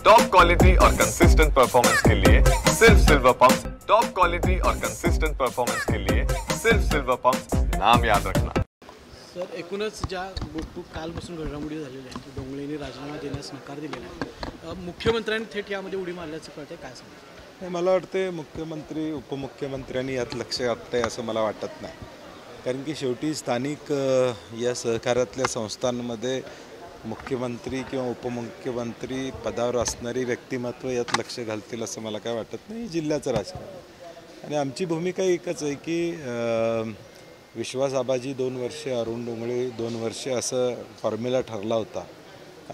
Top quality और consistent performance के लिए सिर्फ सिल्वर पंप्स। टॉप क्वालिटी और कंसिस्टेंट परफॉर्मेंस के लिए सिर्फ सिल्वर पंप्स, नाम याद रखना। सर, एकूणच ज्या कालपासून घडामोडी झालेल्या आहेत, डोंगळेंनी राजीनामा देण्यास नकार दिलेला आहे, मुख्यमंत्र्यांनी थेट यामध्ये उडी मारल्याचं कळतंय, काय सांगता? मला वाटते मुख्यमंत्री उपमुख्यमंत्र्यांनी यात लक्ष घातलंय असं मला वाटत नाही, कारण की शेवटी स्थानिक या सहकार्यातल्या संस्थांमध्ये मुख्यमंत्री किंवा उपमुख्यमंत्री पदावर असणारी व्यक्तिमत्व यात लक्ष घालतील असं मला काय वाटत नाही. जिल्ह्याचं राजकारण आणि आमची भूमिका एकच आहे की विश्वास आबाजी 2 वर्षे, अरुण डोंगळे 2 वर्षे असं फॉर्म्युला ठरला होता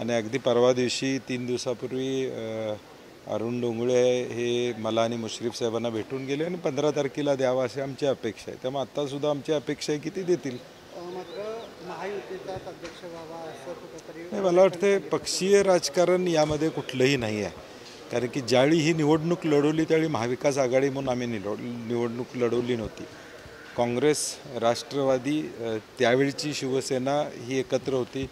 आणि अगदी परवा दिवशी 3 दिवसापूर्वी अरुण डोंगळे हे मला आणि मुश्रीफ साहेबांना भेटून गेले आणि 15 तारखेला द्यावा अशी आमची अपेक्षा आहे. त्यामुळे आत्तासुद्धा आमची अपेक्षा आहे की ती देतील. नाही, मला वाटतं पक्षीय राजकारण यामध्ये कुठलंही नाही आहे, कारण की ज्यावेळी ही निवडणूक लढवली त्यावेळी महाविकास आघाडी म्हणून आम्ही निवडणूक लढवली नव्हती. काँग्रेस, राष्ट्रवादी, त्यावेळची शिवसेना ही एकत्र होती.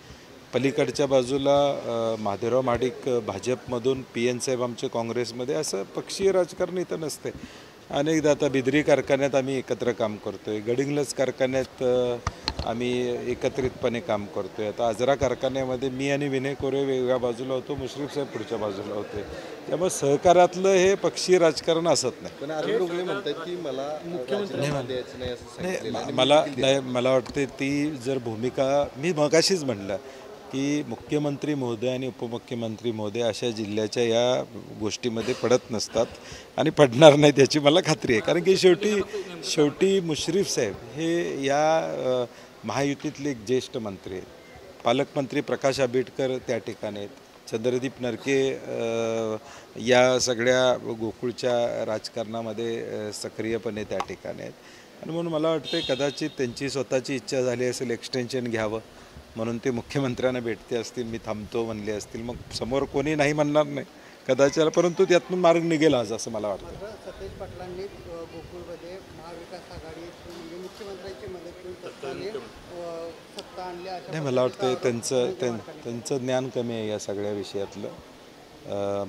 पलीकडच्या बाजूला माधवराव महाडिक भाजपमधून, PN साहेब आमचे काँग्रेसमध्ये. असं पक्षीय राजकारण इथं नसते. अनेकदा आता बिदरी कारखान्यात आम्ही एकत्र काम करतो आहे, गडिंग्लज कारखान्यात आम्ही एकत्रितपणे काम करतो आहे. आता आजरा कारखान्यामध्ये मी आणि विनय कोरे वेगळ्या बाजूला होतो, मुश्रीफ साहेब पुढच्या बाजूला होते. त्यामुळे सहकारातलं हे पक्षीय राजकारण असत नाही. पण अरुण डोंगळे म्हणतात की मला मला वाटते ती जर भूमिका मी मगाशीच म्हणलं की मुख्यमंत्री महोदय आणि उपमुख्यमंत्री महोदय अशा जिल्ह्याच्या या गोष्टीमध्ये पडत नसतात आणि पडणार नाहीत याची मला खात्री आहे, कारण की शेवटी मुश्रीफ साहेब हे या महायुतीतले एक ज्येष्ठ मंत्री आहेत. पालकमंत्री प्रकाश आंबेडकर त्या ठिकाणी आहेत. चंद्रदीप नरके या सगळ्या गोकुळच्या राजकारणामध्ये सक्रियपणे त्या ठिकाणी आहेत आणि म्हणून मला वाटतं कदाचित त्यांची स्वतःची इच्छा झाली असेल एक्सटेन्शन घ्यावं म्हणून ते मुख्यमंत्र्यांना भेटते असतील, मी थांबतो म्हणले असतील. मग समोर कोणी नाही म्हणणार नाही कदाचित, परंतु त्यातून मार्ग निघेल आज असं मला वाटतं. सतेज पाटलांनी गोकुळमध्ये महाविकास आघाडी मुख्यमंत्र्यांची मदत घेऊन सत्ता आणली. नाही, मला वाटतं त्यांचं ज्ञान कमी आहे या सगळ्या विषयातलं.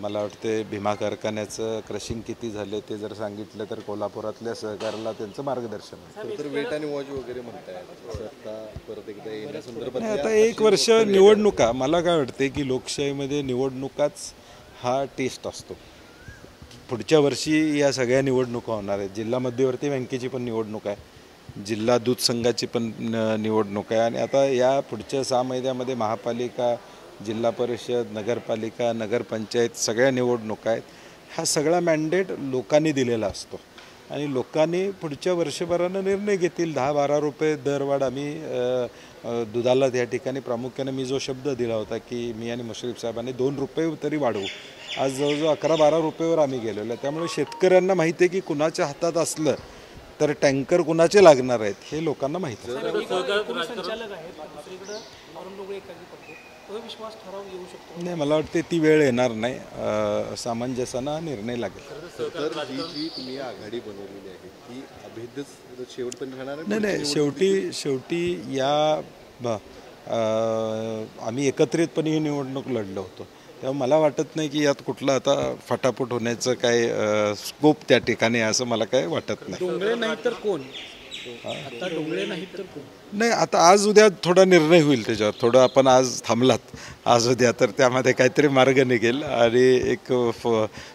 मला वाटते भीमा कारखान्याचं क्रशिंग किती झाले ते जर सांगितलं तर कोल्हापुरातल्या सहकार्याला त्यांचं मार्गदर्शन आहे. तर वेट आणि वॉच वगैरे म्हणतायत सत्ता परत एकदा येण्यासंदर्भात. आता 1 वर्ष निवडणुका, मला काय वाटते की लोकशाहीमध्ये निवडणुकाच हा टेस्ट असतो. पुढच्या वर्षी या सगळ्या निवडणुका होणार आहेत. जिल्हा मध्यवर्ती बँकेची पण निवडणूक आहे, जिल्हा दूध संघाची पण निवडणूक आहे आणि आता या पुढच्या 6 महिन्यामध्ये महापालिका, जिल्हा परिषद, नगरपालिका, नगरपंचायत सगळ्या निवडणुका आहेत. हा सगळा मॅन्डेट लोकांनी दिलेला असतो आणि लोकांनी पुढच्या वर्षभरानं निर्णय घेतील. 10-12 रुपये दरवाढ आम्ही दुधाला त्या ठिकाणी प्रामुख्याने मी जो शब्द दिला होता की मी आणि मुश्रीफ साहेबांनी 2 रुपये तरी वाढवू, आज जवळजवळ 11-12 रुपयेवर आम्ही गेलेलो आहे. त्यामुळे शेतकऱ्यांना माहिती आहे की कुणाच्या हातात असलं तर टँकर कुणाचे लागणार आहेत हे लोकांना माहिती आहे. नाही, मला वाटते ती वेळ येणार नाही, सामंजस्यानं निर्णय लागेल. तर जी तुम्ही आघाडी बनवलेली आहे ती अभेद्यच शेवटपर्यंत राहणार नाही, शेवटी या आम्ही एकत्रितपणे ही निवडणूक लढलो होतो. तेव्हा मला वाटत नाही की यात कुठला आता फटाफट होण्याचं काय स्कोप त्या ठिकाणी असं मला काय वाटत नाही. डोंगळे नाही तर कोण? आता डोंगळे नाही तर कोण? नाही, आता आज उद्या थोडा निर्णय होईल त्याच्यावर. थोडं आपण आज थांबलात, आज उद्या तर त्यामध्ये काहीतरी मार्ग निघेल आणि एक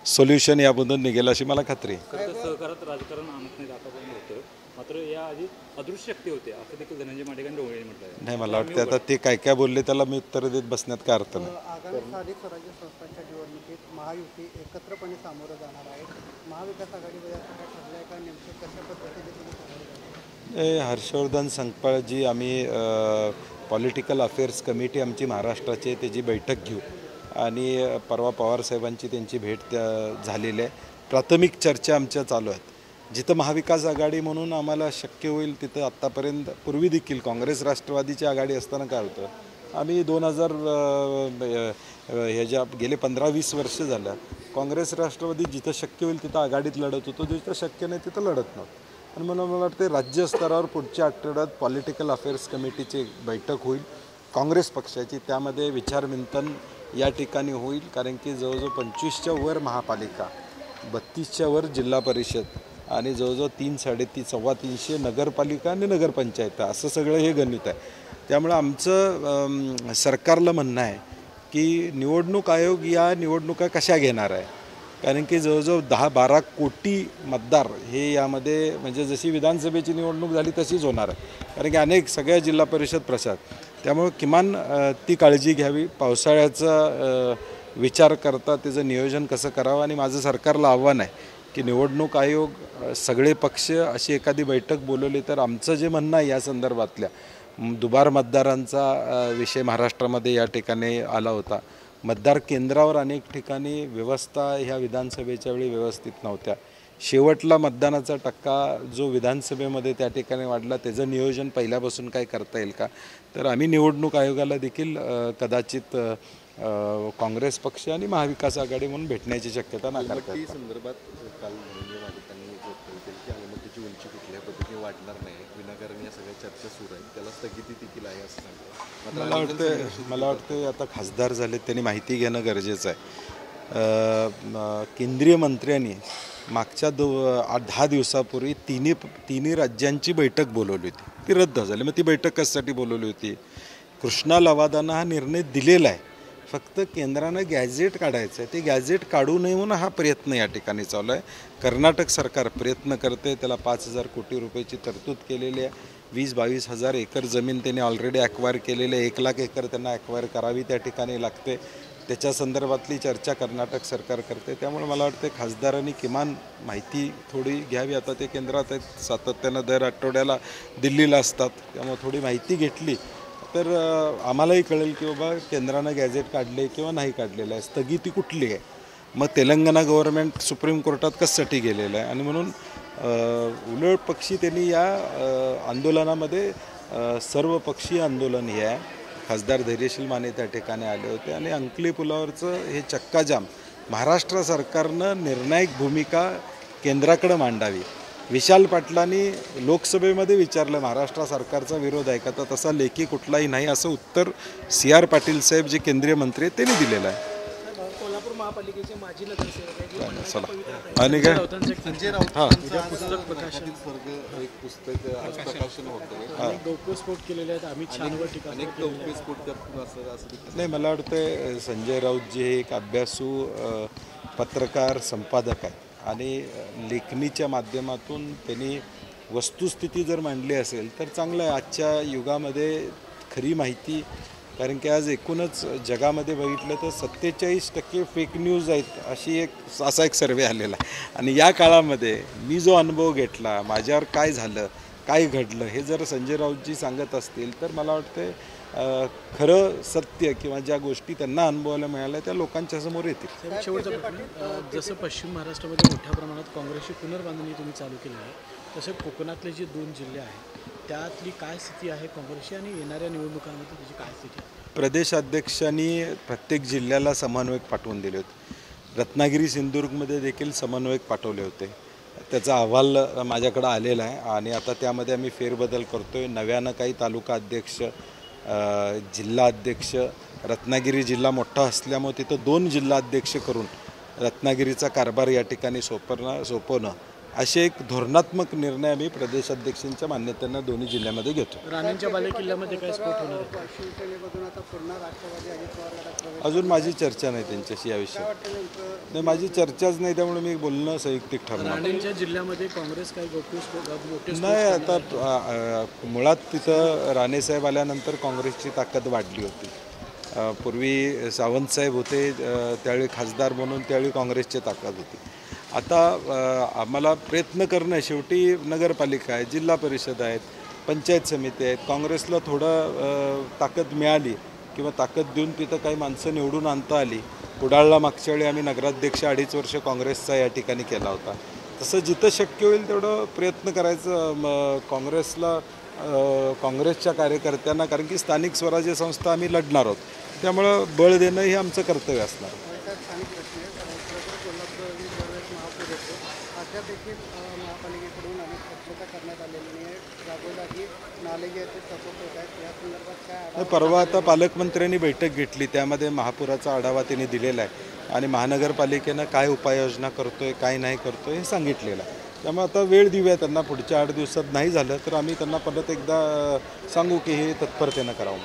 सोल्युशन यामधून निघेल अशी मला खात्री आहे. सहकारात राजकारण आणत नाही आतापर्यंत होतं, मात्र याआधी अदृश्य शक्ती होते असं देखील धनंजय माडिक आणि डोंगळे म्हटलं. नाही, मला वाटतं आता ते काय बोलले त्याला मी उत्तर देत बसण्यात काय अर्थ नाही. आगामी स्थानिक स्वराज्य संस्थांच्या निवडणुकीत महायुती एकत्रपणे सामोरं जाणार आहे. महाविकास आघाडीमध्ये असं ठरलंय का? नेमकं कशा पद्धतीने हर्षवर्धन संकपाळजी, आम्ही पॉलिटिकल अफेअर्स कमिटी आमची महाराष्ट्राची त्याची बैठक घेऊ आणि परवा पवारसाहेबांची त्यांची भेट झालेली आहे. प्राथमिक चर्चा आमच्या चालू आहेत. जिथं महाविकास आघाडी म्हणून आम्हाला शक्य होईल तिथं आत्तापर्यंत पूर्वी देखील काँग्रेस राष्ट्रवादीची आघाडी असताना काय होतं, आम्ही 2000 ह्याच्या गेले 15-20 वर्ष झालं काँग्रेस राष्ट्रवादी जिथं शक्य होईल तिथं आघाडीत लढत होतो, जिथं शक्य नाही तिथं लढत नव्हतं. आणि म्हणून मला वाटते राज्यस्तरावर पुढच्या आठवड्यात पॉलिटिकल अफेअर्स कमिटीची बैठक होईल काँग्रेस पक्षाची. त्यामध्ये विचारविंतन या ठिकाणी होईल, कारण की जवळजवळ 25च्या वर महापालिका, 32च्या वर जिल्हा परिषद आणि जवळजवळ 300-350 नगरपालिका आणि नगरपंचायत असं सगळं हे गणित आहे. त्यामुळं आमचं सरकारला म्हणणं आहे की निवडणूक आयोग या निवडणुका कशा घेणार आहे, कारण की जवळजवळ 10-12 कोटी मतदार हे यामध्ये, म्हणजे जशी विधानसभेची निवडणूक झाली तशीच होणार आहे, कारण की अनेक सगळ्या जिल्हा परिषद प्रशासक. त्यामुळं किमान ती काळजी घ्यावी, पावसाळ्याचा विचार करता त्याचं नियोजन कसं करावं. आणि माझं सरकारला आव्हान आहे की निवडणूक आयोग सगळे पक्ष अशी एखादी बैठक बोलवली तर आमचं जे म्हणणं आहे या संदर्भातल्या दुबार मतदारांचा विषय महाराष्ट्रामध्ये या ठिकाणी आला होता. मतदार केंद्रावर अनेक ठिकाणी व्यवस्था ह्या विधानसभेच्या वेळी व्यवस्थित नव्हत्या. शेवटला मतदानाचा टक्का जो विधानसभेमध्ये त्या ठिकाणी वाढला त्याचं नियोजन पहिल्यापासून काय करता येईल का. तर आम्ही निवडणूक आयोगाला देखील कदाचित काँग्रेस पक्ष आणि महाविकास आघाडी म्हणून भेटण्याची शक्यता नाकारतात. अलमट्टी संदर्भात काल धनंजय माडिकांनी वक्तव्य केलं की अलमट्टीची उंची कुठल्याही पद्धतीने वाढणार नाही, विनाकारण या सगळ्या चर्चा सुरू आहेत, त्याला स्थगिती देखील आहे असं सांगितलं. मला वाटतं आता खासदार झाले त्यांनी माहिती घेणं गरजेचं आहे. केंद्रीय मंत्र्यांनी मागच्या 10 दिवसापूर्वी तिन्ही राज्यांची बैठक बोलवली होती, ती रद्द झाली. मग ती बैठक कशासाठी बोलवली होती? कृष्णा लवादानं हा निर्णय दिलेला आहे, फक्त केंद्रानं गॅझेट काढायचं आहे. ते गॅझेट काढू नये म्हणून हा प्रयत्न या ठिकाणी चालू आहे. कर्नाटक सरकार प्रयत्न करते, त्याला 5,000 कोटी रुपयाची तरतूद केलेली आहे. 20-22 हजार एकर जमीन त्यांनी ऑलरेडी ॲक्वायर केलेली आहे. 1 लाख एकर त्यांना ॲक्वायर करावी त्या ठिकाणी लागते. त्याच्या संदर्भातली चर्चा कर्नाटक सरकार करते. त्यामुळे मला वाटते खासदारांनी किमान माहिती थोडी घ्यावी. आता ते केंद्रात आहेत, सातत्यानं दर आठवड्याला दिल्लीला असतात, त्यामुळे थोडी माहिती घेतली तर आम्हालाही कळेल की बाबा केंद्रानं गॅझेट काढले किंवा नाही काढलेलं आहे, स्थगिती कुठली आहे. मग तेलंगणा गव्हर्नमेंट सुप्रीम कोर्टात कशासाठी गेलेलं आहे. आणि म्हणून उलट पक्षी त्यांनी या आंदोलनामध्ये सर्वपक्षीय आंदोलन हे आहे. खासदार धैर्यशील माने त्या ठिकाणी आले होते आणि अंकली पुलावरचं हे चक्काजाम महाराष्ट्र सरकारनं निर्णायक भूमिका केंद्राकडे मांडावी. विशाल पाटलांनी लोकसभेमध्ये विचारलं महाराष्ट्र सरकारचा विरोध आहे का, तर तसा लेखी कुठलाही नाही असं उत्तर CR पाटील साहेब जे केंद्रीय मंत्री आहेत त्यांनी दिलेलं आहे. कोल्हापूर महापालिकेचे माजी नगरसेवक चला आणि काय संजय राऊत पुस्तक प्रकाशनातील स्वर्ग एक पुस्तक आज प्रकाशन होतं. गौप्यस्फोट केलेले आहेत, अमित शहावर टीका अनेक गौप्यस्फोट असं नाही. मला वाटतं संजय राऊतजी हे एक अभ्यासू पत्रकार संपादक आहेत आणि लेखणीच्या माध्यमातून त्यांनी वस्तुस्थिती जर मांडली असेल तर चांगलं आहे. आजच्या युगामध्ये खरी माहिती, कारण की आज एकूणच जगामध्ये बघितलं तर 47% फेक न्यूज आहेत असा एक सर्वे आलेला आहे. आणि या काळामध्ये मी जो अनुभव घेतला, माझ्यावर काय झालं, काय घडलं, हे जर संजय राऊतजी सांगत असतील तर मला वाटतं खरं सत्य किंवा ज्या गोष्टी त्यांना अनुभवायला मिळाल्या त्या लोकांच्या समोर येतील. शेवटचा प्रश्न, जसं पश्चिम महाराष्ट्रामध्ये मोठ्या प्रमाणात काँग्रेसची पुनर्बांधणी तुम्ही चालू केली आहे, तसे कोकणातले जे 2 जिल्हे आहेत त्यातली काय स्थिती आहे काँग्रेसची आणि येणाऱ्या निवडणुकांमध्ये त्याची काय स्थिती आहे? प्रदेशाध्यक्षांनी प्रत्येक जिल्ह्याला समन्वयक पाठवून दिले होते. रत्नागिरी सिंधुदुर्गमध्ये देखील समन्वयक पाठवले होते. त्याचा अहवाल माझ्याकडे आलेला आहे आणि आता त्यामध्ये आम्ही फेरबदल करतो आहे. नव्यानं काही तालुका अध्यक्ष, जिल्हा अध्यक्ष, रत्नागिरी जिल्हा मोठा असल्यामुळे तिथं 2 जिल्हाध्यक्ष करून रत्नागिरीचा कारभार या ठिकाणी सोपवणं असे एक धोरणात्मक निर्णय आम्ही प्रदेशाध्यक्षांच्या मान्यतेनं दोन्ही जिल्ह्यामध्ये घेतो. राणेंच्या बालेकिल्ल्यामध्ये काय स्फोट होणार आहे? शिवसेनेमधून आता पुन्हा राष्ट्रवादी अजित पवार गटात प्रवेश. अजून माझी चर्चा नाही त्यांच्याशी या विषयात. नाही, माझी चर्चाच नाही, त्यामुळे मी बोलणं संयुक्तिक ठरणार. राणेंच्या जिल्ह्यामध्ये काँग्रेस काही मोठे नाही. आता मुळात तिथं राणेसाहेब आल्यानंतर काँग्रेसची ताकद वाढली होती. पूर्वी सावंतसाहेब होते त्यावेळी खासदार म्हणून, त्यावेळी काँग्रेसची ताकद होती. आता आम्हाला प्रयत्न करणं, शेवटी नगरपालिका आहे, जिल्हा परिषद आहेत, पंचायत समिती आहेत. काँग्रेसला थोडं ताकद मिळाली किंवा ताकद देऊन तिथं काही माणसं निवडून आणता आली. कुडाळला मागच्या वेळी आम्ही नगराध्यक्ष 2.5 वर्ष काँग्रेसचा या ठिकाणी केला होता. तसं जिथं शक्य होईल तेवढं प्रयत्न करायचं काँग्रेसला, काँग्रेसच्या कार्यकर्त्यांना, कारण की स्थानिक स्वराज्य संस्था आम्ही लढणार आहोत, त्यामुळं बळ देणं हे आमचं कर्तव्य असणार. अद्याप देखील महापालिकेकडून अनेक स्वच्छता करण्यात आलेली आहे. जागोजागी नाले जे आहेत ते सपोर्ट होत आहेत. या संदर्भात काय आढावा? परवा आता पालकमंत्र्यांनी बैठक घेतली, त्यामध्ये महापुराचा आढावा त्यांनी दिलेला आहे आणि महानगरपालिकेनं काय उपाययोजना करतोय काय नाही करतोय हे सांगितलेलं आहे. त्यामुळे आता वेळ देऊया त्यांना, पुढच्या 8 दिवसात नाही झालं तर आम्ही त्यांना परत एकदा सांगू की हे तत्परतेनं करावं.